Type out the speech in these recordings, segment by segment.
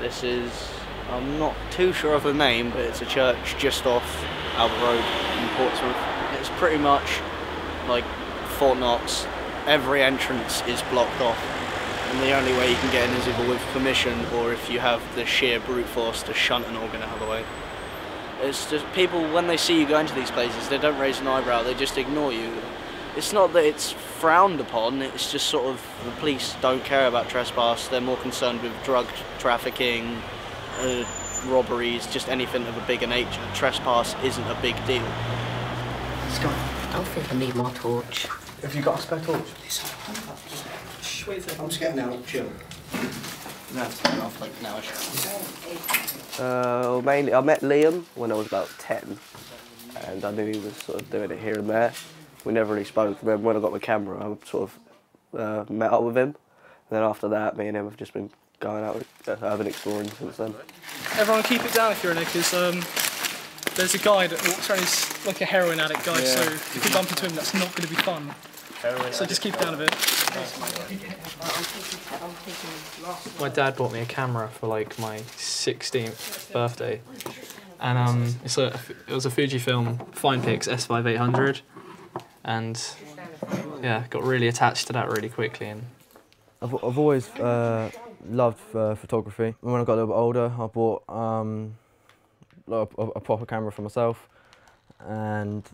This is, I'm not too sure of the name, but it's a church just off Albert Road in Portsmouth. It's pretty much like Fort Knox. Every entrance is blocked off, and the only way you can get in is either with permission or if you have the sheer brute force to shunt an organ out of the way. It's just people, when they see you go into these places, they don't raise an eyebrow, they just ignore you. It's not that it's frowned upon, it's just sort of the police don't care about trespass, they're more concerned with drug trafficking, robberies, just anything of a bigger nature. Trespass isn't a big deal. Scott, I don't think I need my torch. Have you got a spare torch? Shh, wait a second. I'm just getting out, chill. No, turn off like now-ish. Mainly, I met Liam when I was about 10, and I knew he was sort of doing it here and there. We never really spoke, and then when I got my camera, I sort of met up with him. And then after that, me and him have just been going out urban exploring since then. Everyone keep it down if you're in it, because there's a guy that walks around, he's like a heroin addict guy, so if you bump into him, that's not going to be fun. So just keep it down a bit. My dad bought me a camera for like my 16th birthday, and it was a Fujifilm Finepix S5-800, and yeah, got really attached to that really quickly. And I've always loved photography. When I got a little bit older, I bought a proper camera for myself, and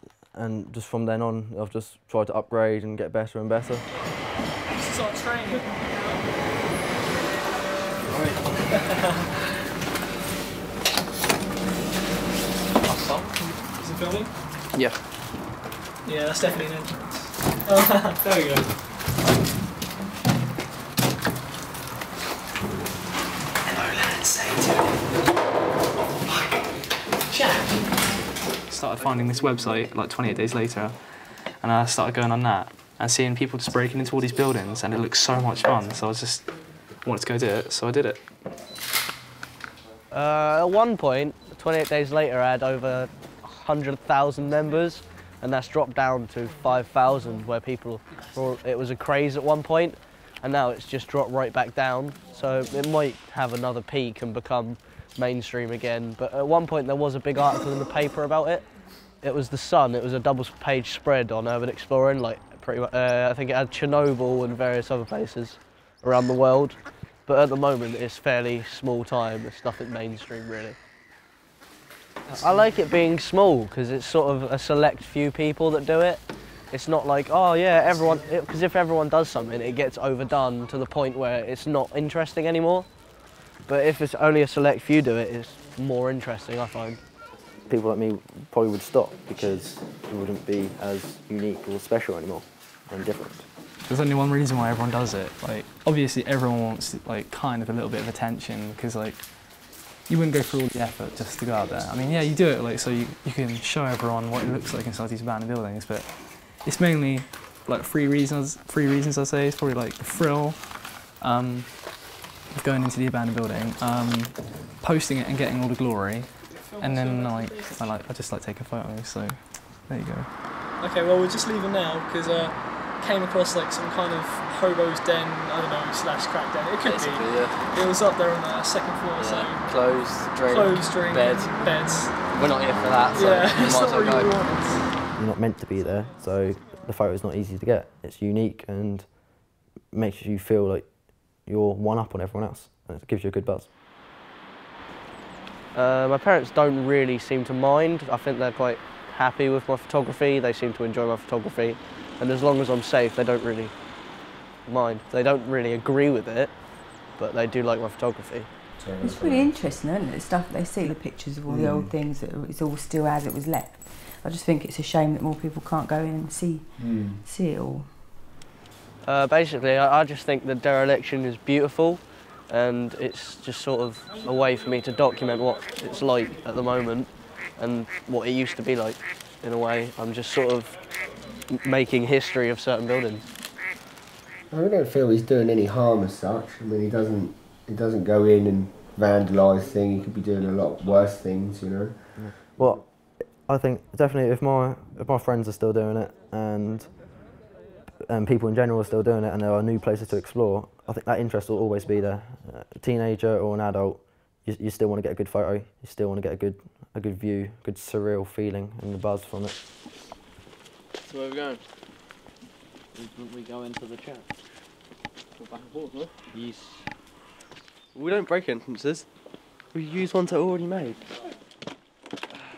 just from then on, I've just tried to upgrade and get better and better. This is our training. Is it filming? Yeah. Yeah, that's definitely an entrance. There we go. Hello, lads. Say to him. Jack. started finding this website like 28 days later, and I started going on that and seeing people just breaking into all these buildings, and it looked so much fun. So I wanted to go do it, so I did it. At one point, 28 days later, I had over 100,000 members, and that's dropped down to 5,000, where it was a craze at one point, and now it's just dropped right back down. So it might have another peak and become mainstream again. But at one point, there was a big article in the paper about it. It was The Sun. It was a double-page spread on urban exploring, like pretty much. I think it had Chernobyl and various other places around the world. But at the moment, it's fairly small time. It's nothing mainstream, really. I like it being small because it's sort of a select few people that do it. It's not like, oh yeah, everyone, because if everyone does something, it gets overdone to the point where it's not interesting anymore. But if it's only a select few do it, it's more interesting, I find. People like me probably would stop because it wouldn't be as unique or special anymore and different. There's only one reason why everyone does it. Like, obviously everyone wants like kind of a little bit of attention, because like you wouldn't go through all the effort just to go out there. I mean, yeah, you do it like so you can show everyone what it looks like inside these abandoned buildings, but it's mainly like three reasons I'd say. It's probably like the thrill of going into the abandoned building, posting it and getting all the glory, and then I just like taking photos. So there you go. Okay, well we're just leaving now because came across like some kind of hobo's den, I don't know, slash crack den. It could Basically, be. Yeah. It was up there on the second floor, Yeah. so Closed, drink, beds. We're not here for that, so Yeah, we it's might not as well what you go. want. You're not meant to be there, so the photo's not easy to get. It's unique and makes you feel like you're one up on everyone else, and it gives you a good buzz. My parents don't really seem to mind. I think they're quite happy with my photography. They seem to enjoy my photography, and as long as I'm safe, they don't really mind. They don't really agree with it, but they do like my photography. It's really interesting, isn't it? The stuff they see, the pictures of all the old things, that it's all still as it was left. I just think it's a shame that more people can't go in and see it all. Basically, I just think the dereliction is beautiful, and it's just sort of a way for me to document what it's like at the moment and what it used to be like, in a way. I'm just sort of making history of certain buildings. I don't feel he's doing any harm as such. I mean, he doesn't go in and vandalise things. He could be doing a lot worse things, you know. Well, I think definitely if my friends are still doing it and people in general are still doing it and there are new places to explore, I think that interest will always be there. A teenager or an adult, you still want to get a good photo. You still want to get a good view, good surreal feeling and the buzz from it. So where are we going? We go into the chat. Go back and forth, no? Yes. We don't break entrances. We use ones that are already made.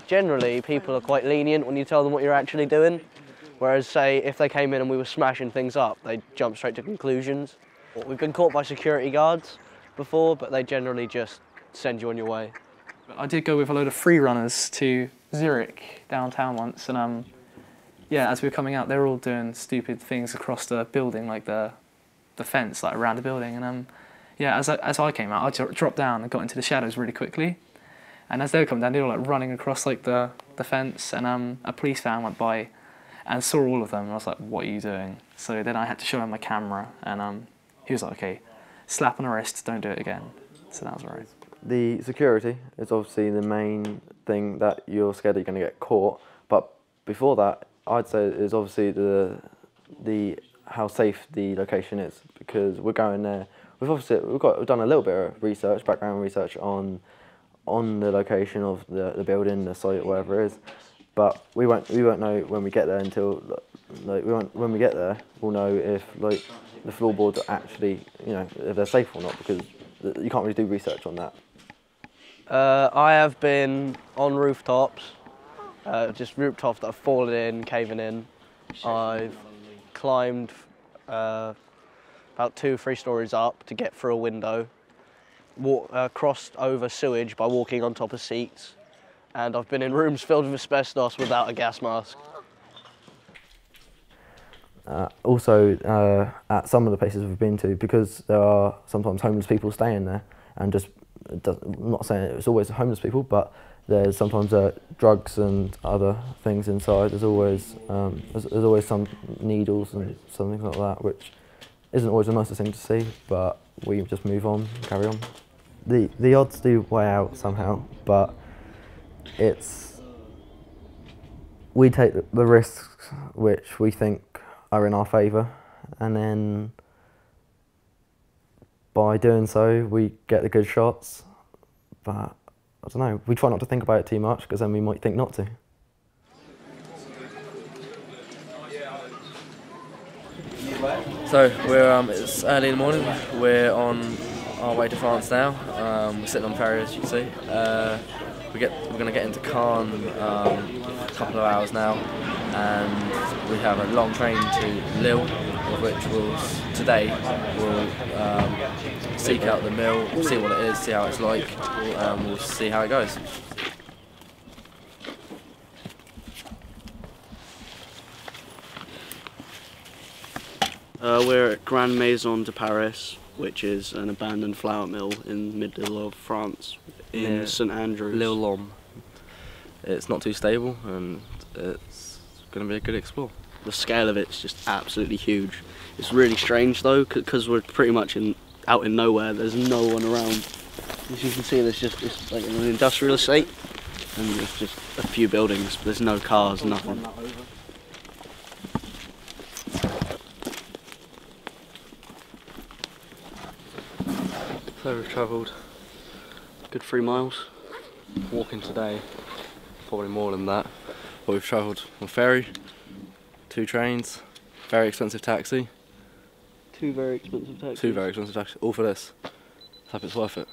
Generally, people are quite lenient when you tell them what you're actually doing. Whereas, say, if they came in and we were smashing things up, they'd jump straight to conclusions. We've been caught by security guards before, but they generally just send you on your way. I did go with a load of free runners to Zurich downtown once, and yeah, as we were coming out, they were all doing stupid things across the building, like the fence, like around the building, and yeah, as I came out, I dropped down and got into the shadows really quickly, and as they were coming down, they were like running across like the fence, and a police van went by and saw all of them, and I was like, what are you doing? So then I had to show him my camera, and he was like, okay, slap on the wrist, don't do it again. So that was alright. The security is obviously the main thing that you're scared that you're going to get caught, but before that, I'd say is obviously the how safe the location is, because we're going there. We've done a little bit of research, background research on the location of the building, the site, whatever it is, but we won't know when we get there until when we get there we'll know if like the floorboards are actually, you know, if they're safe or not, because you can't really do research on that. I have been on rooftops, just rooftops that have fallen in, caving in. I've climbed about 2-3 stories up to get through a window, crossed over sewage by walking on top of seats, and I've been in rooms filled with asbestos without a gas mask. Also, at some of the places we've been to, because there are sometimes homeless people staying there, and just, I'm not saying it's always homeless people, but there's sometimes drugs and other things inside. There's always some needles and something like that, which isn't always the nicest thing to see, but we just move on, carry on. The odds do weigh out somehow, but we take the risks which we think are in our favour, and then by doing so we get the good shots, but I don't know, we try not to think about it too much, because then we might think not to. So it's early in the morning, we're on our way to France now. We're sitting on ferry, as you can see. We're going to get into Caen a couple of hours now, and we have a long train to Lille, of which today we'll seek out the mill, see what it is, see how it's like, we'll see how it goes. We're at Grande Maison de Paris, which is an abandoned flour mill in the middle of France, in St Andrews. Lille Lom. It's not too stable, and it's going to be a good explore. The scale of it's just absolutely huge. It's really strange though, because we're pretty much out in nowhere. There's no one around. As you can see, it's like an industrial estate, and there's just a few buildings. There's no cars, nothing. So we've travelled a good 3 miles, walking today, probably more than that, but we've travelled on ferry, 2 trains, very expensive taxi. 2 very expensive taxis. 2 very expensive taxis, all for this. Let's hope it's worth it.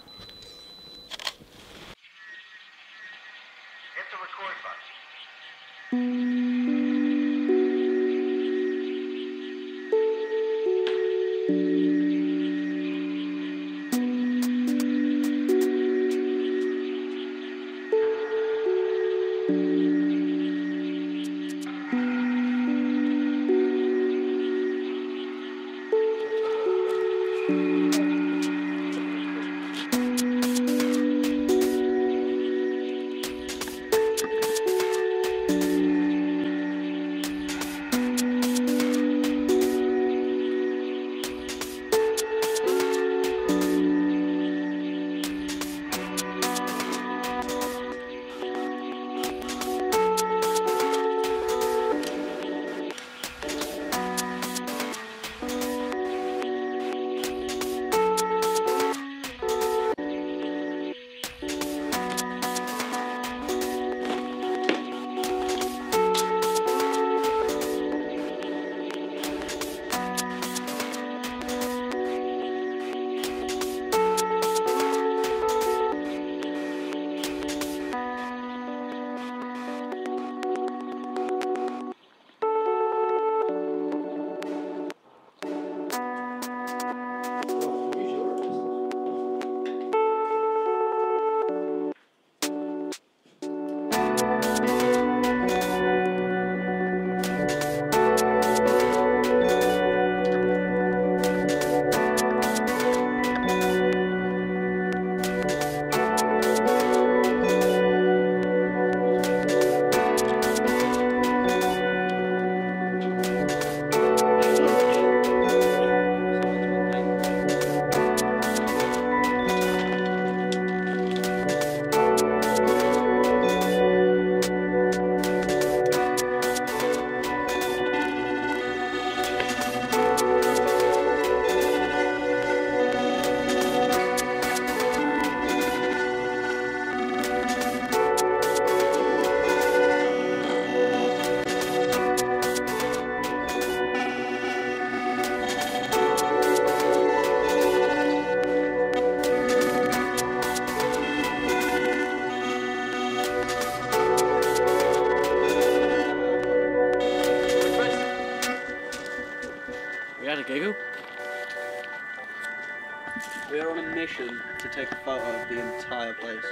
giggle? We are on a mission to take a photo of the entire place.